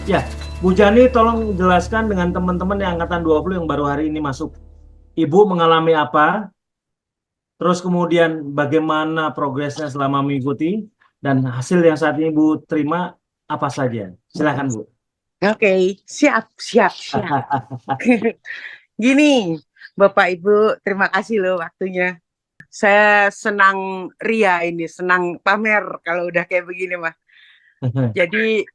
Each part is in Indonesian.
Ya, Bu Jani tolong jelaskan dengan teman-teman yang angkatan 20 yang baru hari ini masuk. Ibu mengalami apa? Terus kemudian bagaimana progresnya selama mengikuti? Dan hasil yang saat ini Bu terima apa saja? Silakan Bu. Oke, siap, siap, siap. Gini, Bapak Ibu, terima kasih loh waktunya. Saya senang ria ini, senang pamer kalau udah kayak begini mah. Jadi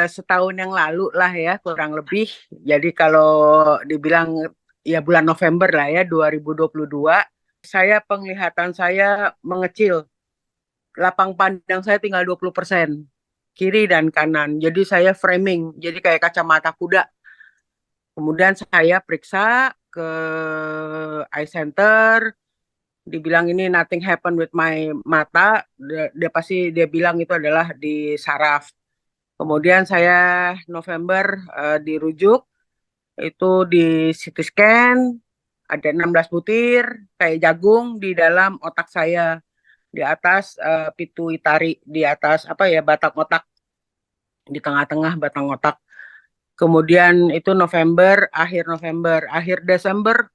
setahun yang lalu lah ya, kurang lebih. Jadi kalau dibilang ya bulan November lah ya, 2022, saya penglihatan saya mengecil. Lapang pandang saya tinggal 20%, kiri dan kanan. Jadi saya framing, jadi kayak kacamata kuda. Kemudian saya periksa ke eye center, dibilang ini nothing happen with my mata, dia pasti dia bilang itu adalah di saraf. Kemudian saya November dirujuk, itu di CT scan, ada 16 butir kayak jagung di dalam otak saya, di atas pituitari, di atas apa ya, batang otak, di tengah-tengah batang otak. Kemudian itu November, akhir Desember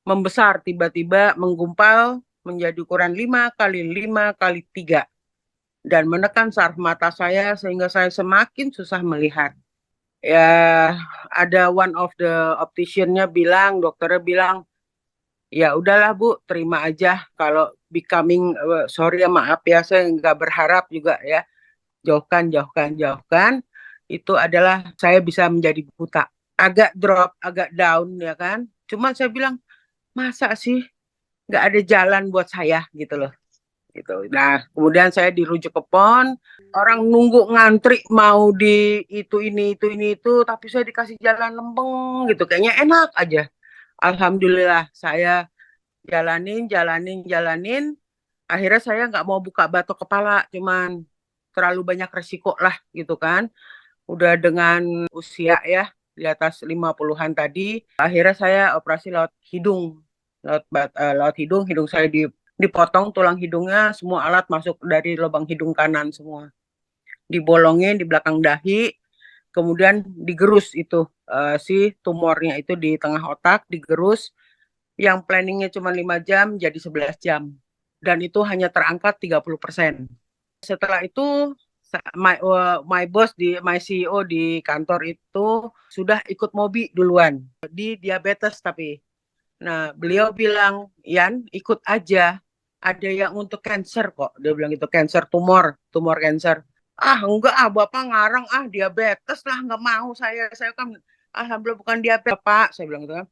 membesar, tiba-tiba menggumpal menjadi ukuran 5 kali 5 kali 3 dan menekan saraf mata saya sehingga saya semakin susah melihat. Ya, ada one of the optician-nya bilang, dokternya bilang, ya udahlah Bu, terima aja kalau becoming, sorry ya maaf ya, saya nggak berharap juga ya, jauhkan, jauhkan, jauhkan. Itu adalah saya bisa menjadi buta. Agak drop, agak down ya kan. Cuman saya bilang, masa sih nggak ada jalan buat saya gitu loh. Gitu. Nah, kemudian saya dirujuk ke PON, orang nunggu ngantri mau di itu, tapi saya dikasih jalan lempeng gitu, kayaknya enak aja. Alhamdulillah, saya jalanin, jalanin, jalanin. Akhirnya saya nggak mau buka batok kepala, cuman terlalu banyak resiko lah gitu kan. Udah dengan usia ya di atas 50-an tadi, akhirnya saya operasi lewat hidung. Lewat hidung, hidung saya dipotong tulang hidungnya, semua alat masuk dari lubang hidung kanan semua. Dibolongin di belakang dahi, kemudian digerus itu si tumornya itu di tengah otak, digerus. Yang planningnya cuma 5 jam jadi 11 jam. Dan itu hanya terangkat 30%. Setelah itu my boss my CEO di kantor itu sudah ikut Mobi duluan di diabetes tapi. Nah, beliau bilang, Yan, ikut aja. Ada yang untuk cancer kok. Dia bilang gitu, cancer tumor cancer. Ah, enggak ah, Bapak ngarang ah, diabetes lah, enggak mau saya. Saya kan alhamdulillah bukan diabetes, Pak. Saya bilang gitu kan.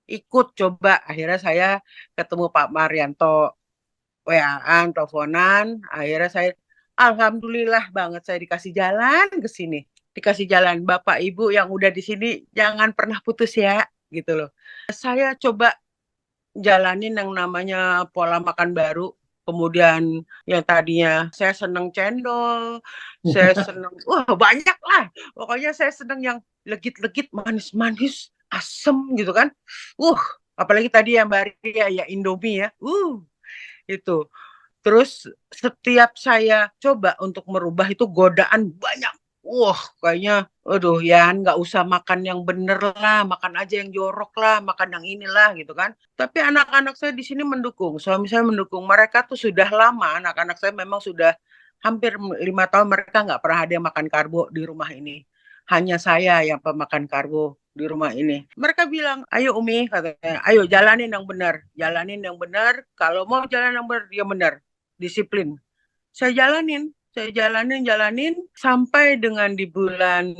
Ikut coba. Akhirnya saya ketemu Pak Marianto, WA-an, teleponan. Akhirnya saya, alhamdulillah banget saya dikasih jalan ke sini. Dikasih jalan, Bapak Ibu yang udah di sini, jangan pernah putus ya, gitu loh. Saya coba jalanin yang namanya pola makan baru. Kemudian yang tadinya saya seneng cendol, saya seneng, wah banyak lah. Pokoknya saya seneng yang legit-legit, manis-manis, asem gitu kan. Uh, apalagi tadi yang Mbak Ria ya Indomie ya. Itu. Terus setiap saya coba untuk merubah itu godaan banyak. Wah, kayaknya, aduh ya nggak usah makan yang bener lah, makan aja yang jorok lah, makan yang inilah gitu kan. Tapi anak-anak saya di sini mendukung, suami saya mendukung. Mereka tuh sudah lama, anak-anak saya memang sudah hampir 5 tahun mereka nggak pernah ada yang makan karbo di rumah ini. Hanya saya yang pemakan karbo di rumah ini. Mereka bilang, ayo Umi, katanya, ayo jalanin yang benar. Kalau mau jalan yang benar, dia benar, disiplin. Saya jalanin sampai dengan di bulan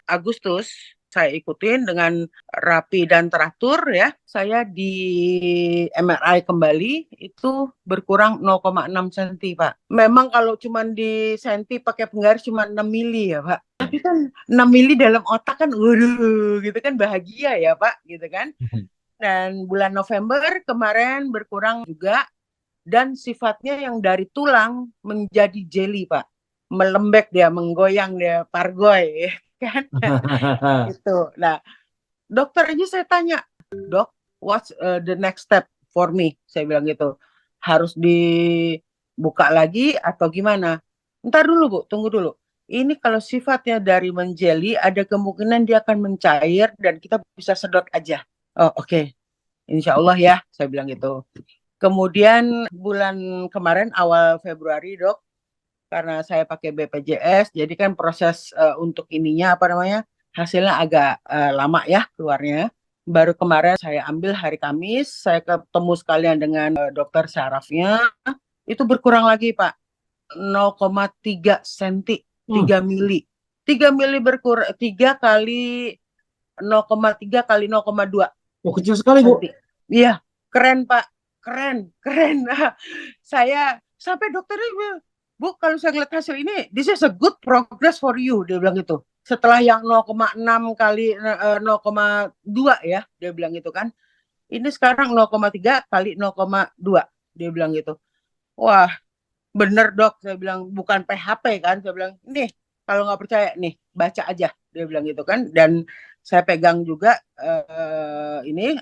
Agustus saya ikutin dengan rapi dan teratur ya. Saya di MRI kembali itu berkurang 0,6 cm, Pak. Memang kalau cuma di senti pakai penggaris cuma 6 mili ya, Pak. Tapi kan 6 mili dalam otak kan, waduh, gitu kan bahagia ya, Pak, gitu kan. Dan bulan November kemarin berkurang juga, dan sifatnya yang dari tulang menjadi jelly, Pak. Melembek dia, menggoyang dia, pargoy, kan? Gitu. Nah, dokter aja saya tanya, dok, what's the next step for me? Saya bilang gitu. Harus dibuka lagi atau gimana? Ntar dulu Bu, tunggu dulu. ini kalau sifatnya dari menjeli, ada kemungkinan dia akan mencair dan kita bisa sedot aja. Oh, oke. Insya Allah ya, saya bilang gitu. Kemudian bulan kemarin awal Februari, Dok, karena saya pakai BPJS, jadi kan proses untuk ininya apa namanya, hasilnya agak lama ya keluarnya. Baru kemarin saya ambil hari Kamis, saya ketemu sekalian dengan dokter sarafnya, itu berkurang lagi Pak, 0,3 senti, Hmm. 3 mili. 3 mili berkurang, 3 kali 0,3 kali 0,2 Oh, kecil sekali, Bu. senti. Iya, keren Pak, keren, keren. Saya sampai dokternya bilang, Bu, kalau saya ngeliat hasil ini, this is a good progress for you, dia bilang gitu. Setelah yang 0,6 kali 0,2 ya, dia bilang gitu kan. Ini sekarang 0,3 kali 0,2, dia bilang gitu. Wah, bener dok, saya bilang bukan PHP kan, saya bilang nih kalau nggak percaya nih baca aja, dia bilang gitu kan. Dan saya pegang juga ini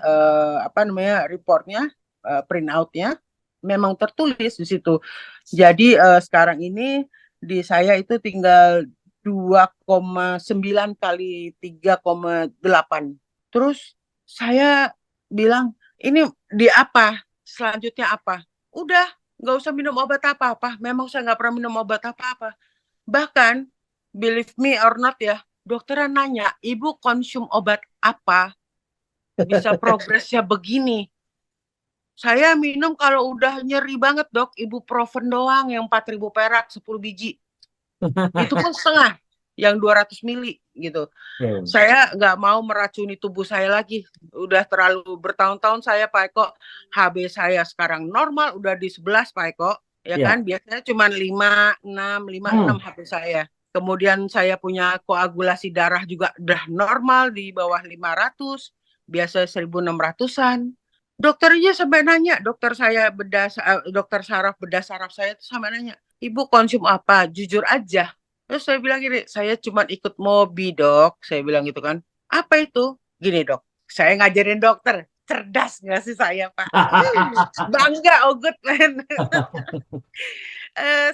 apa namanya reportnya, print outnya, memang tertulis di situ. Jadi sekarang ini di saya itu tinggal 2,9 kali 3,8. Terus saya bilang ini di apa? Selanjutnya apa? Udah nggak usah minum obat apa-apa. Memang saya nggak pernah minum obat apa-apa. Bahkan, believe me or not ya, dokternya nanya, ibu konsum obat apa bisa progresnya begini? Saya minum kalau udah nyeri banget dok, ibuprofen doang yang 4.000 perak, 10 biji. Itu pun setengah, yang 200 mili gitu. Saya nggak mau meracuni tubuh saya lagi. Udah terlalu bertahun-tahun saya Pak Eko, HB saya sekarang normal, udah di 11 Pak Eko. Ya Ya. kan, biasanya cuma 5,6 HB saya. Kemudian saya punya koagulasi darah juga udah normal di bawah 500, biasa 1.600-an. Dokternya sampai nanya, dokter saraf bedah saraf saya itu sampai nanya, ibu konsum apa? Jujur aja. Terus saya bilang gini, saya cuma ikut Mobi dok, saya bilang gitu kan. Apa itu? Gini dok, saya ngajarin dokter, cerdas nggak sih saya Pak? Bangga, oh good man.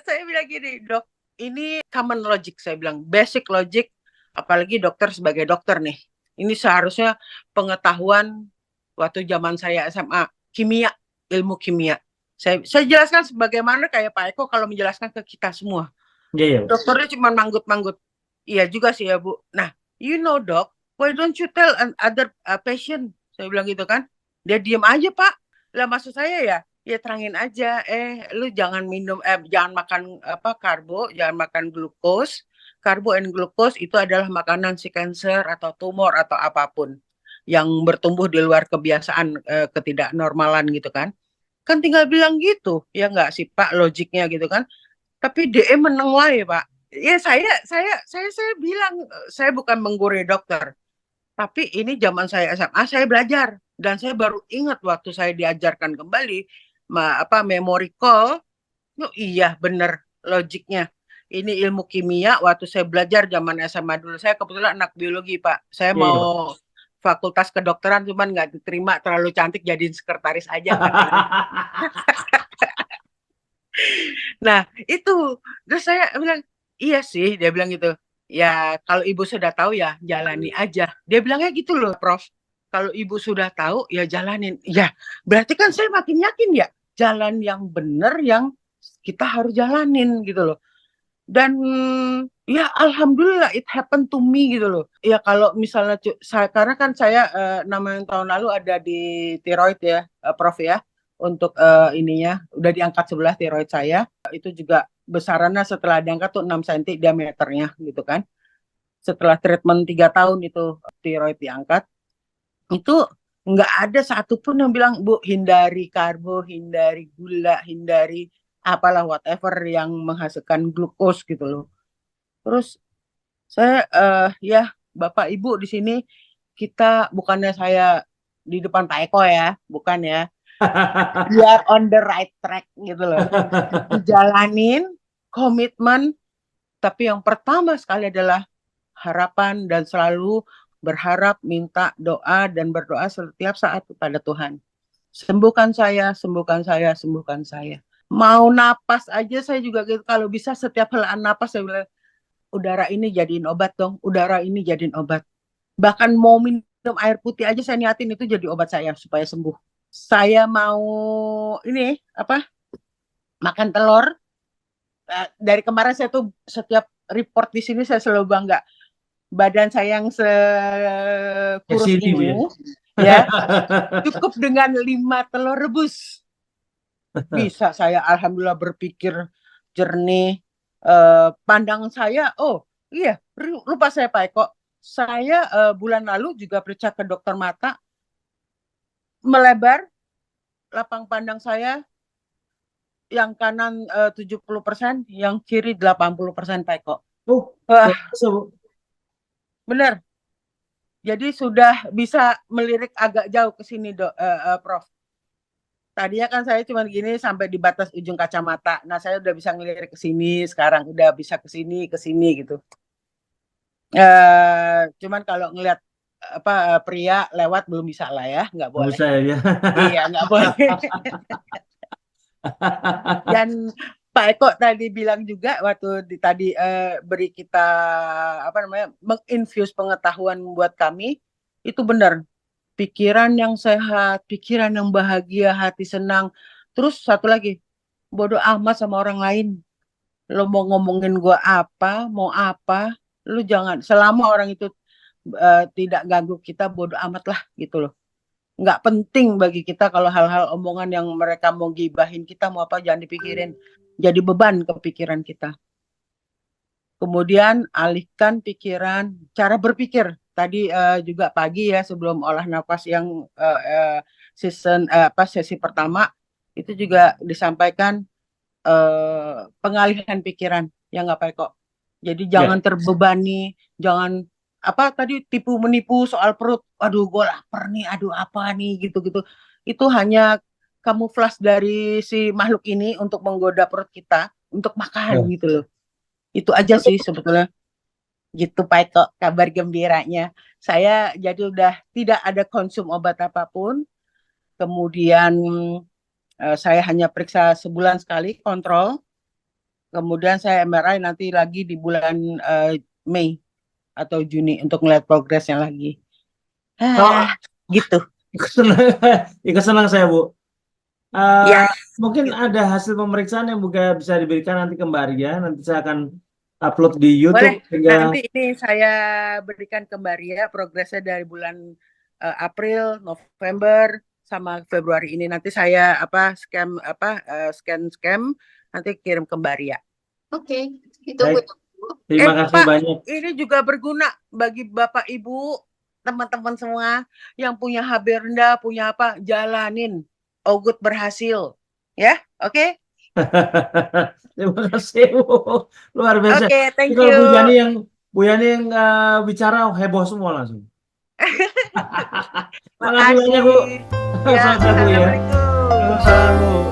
Saya bilang gini, dok, ini common logic, saya bilang, basic logic, apalagi dokter sebagai dokter nih. Ini seharusnya pengetahuan waktu zaman saya SMA, kimia, ilmu kimia. Saya jelaskan sebagaimana kayak Pak Eko kalau menjelaskan ke kita semua. Iya, iya. Dokternya cuma manggut-manggut. Iya juga sih ya Bu. Nah, you know dok, why don't you tell other patient? Saya bilang gitu kan. Dia diem aja Pak. Lah maksud saya ya terangin aja. Lu jangan minum, jangan makan apa karbo, jangan makan glukos. Karbo and glukos itu adalah makanan si cancer atau tumor atau apapun yang bertumbuh di luar kebiasaan, ketidaknormalan gitu kan. Kan tinggal bilang gitu, ya nggak sih Pak, logiknya gitu kan. Tapi DE meneng wae, Pak. Ya saya bilang saya bukan menggurui dokter, tapi ini zaman saya SMA saya belajar dan saya baru ingat waktu saya diajarkan kembali memory call. Oh, iya bener logiknya. Ini ilmu kimia waktu saya belajar zaman SMA dulu. Saya kebetulan anak biologi, Pak. Saya Iya, iya, Pak. mau fakultas kedokteran cuman nggak diterima, terlalu cantik jadiin sekretaris aja katanya. Nah, itu. Terus saya bilang, iya sih, dia bilang gitu. Ya, kalau ibu sudah tahu ya jalani aja. Dia bilangnya gitu loh, Prof. Kalau ibu sudah tahu ya jalanin. Ya, berarti kan saya makin yakin ya, jalan yang benar yang kita harus jalanin gitu loh. Dan ya alhamdulillah it happened to me gitu loh. Ya kalau misalnya karena kan saya 6 tahun lalu ada di tiroid ya, Prof ya, untuk ininya udah diangkat sebelah tiroid saya. Itu juga besarannya setelah diangkat tuh 6 cm diameternya gitu kan. Setelah treatment 3 tahun itu tiroid diangkat, itu nggak ada satupun yang bilang Bu hindari karbo, hindari gula, hindari apalah whatever yang menghasilkan glukos gitu loh. Terus saya ya Bapak Ibu di sini, kita bukannya saya di depan Pak Eko ya, bukan ya. Biar on the right track gitu loh. Dijalanin, komitmen, tapi yang pertama sekali adalah harapan dan selalu berharap, minta doa dan berdoa setiap saat kepada Tuhan. Sembuhkan saya, sembuhkan saya, sembuhkan saya. Mau napas aja saya juga gitu. Kalau bisa setiap helaan napas saya bilang, udara ini jadiin obat dong, udara ini jadiin obat. Bahkan mau minum air putih aja saya niatin itu jadi obat saya supaya sembuh. Saya mau ini apa? Makan telur. Dari kemarin saya tuh setiap report di sini saya selalu bangga. Badan saya yang sekurus Kesini, Bu, ini ya cukup dengan 5 telur rebus. Bisa saya alhamdulillah berpikir jernih. Pandangan saya, oh iya, lupa saya Pak Eko. Saya bulan lalu juga periksa ke dokter mata, melebar lapang pandang saya, yang kanan 70%, yang kiri 80% Pak Eko. Oh, Wah, bisa, Bu. benar. Jadi sudah bisa melirik agak jauh ke sini, Prof. Tadinya kan saya cuma gini sampai di batas ujung kacamata. Nah, saya udah bisa ngelirik ke sini, sekarang udah bisa ke sini gitu. Cuman kalau ngelihat apa pria lewat belum bisa lah ya, nggak Nggak boleh. bisa ya. Iya, nggak boleh. Dan Pak Eko tadi bilang juga waktu tadi beri kita apa namanya menginfuse pengetahuan buat kami, itu benar. Pikiran yang sehat, pikiran yang bahagia, hati senang. Terus satu lagi, bodoh amat sama orang lain. Lo mau ngomongin gua apa, mau apa, lu jangan. Selama orang itu tidak ganggu kita, bodoh amat lah gitu loh. Nggak penting bagi kita kalau hal-hal omongan yang mereka mau gibahin kita, mau apa, jangan dipikirin. Jadi beban ke pikiran kita. Kemudian alihkan pikiran, cara berpikir. Tadi juga pagi ya sebelum olah nafas yang sesi pertama itu juga disampaikan pengalihan pikiran ya nggak Pak Eko. Jadi jangan Ya. terbebani, jangan apa tadi tipu menipu soal perut. Aduh gue lapar nih, aduh apa nih gitu-gitu. Itu hanya kamuflas dari si makhluk ini untuk menggoda perut kita untuk makan Ya. gitu loh. Itu aja sih sebetulnya. Gitu Pak Eko, kabar gembiranya. Saya jadi udah tidak ada konsum obat apapun. Kemudian saya hanya periksa sebulan sekali kontrol. Kemudian saya MRI nanti lagi di bulan Mei atau Juni untuk melihat progresnya lagi. Kalau Gitu. ikut senang, ikut senang saya, Bu. Ya, Mungkin gitu. ada hasil pemeriksaan yang juga bisa diberikan nanti ke Mbak Ria. Nanti saya akan upload di Boleh. YouTube sehingga Nanti ini saya berikan ke Mbak Ria progresnya dari bulan April, November sama Februari ini. Nanti saya scan nanti kirim ke Mbak Ria. Oke, itu baik. Terima kasih Pak, banyak. ini juga berguna bagi Bapak Ibu, teman-teman semua yang punya HB rendah, punya apa, jalanin. Ogut berhasil. Ya, oke? Terima kasih, Bu. Luar biasa. Oke, Ini thank kalau you. Bu Yani yang bicara heboh semua langsung. Makasih banyak, Bu. Makasih. Ya, Selamat Bu ya. assalamualaikum. Salam, Bu.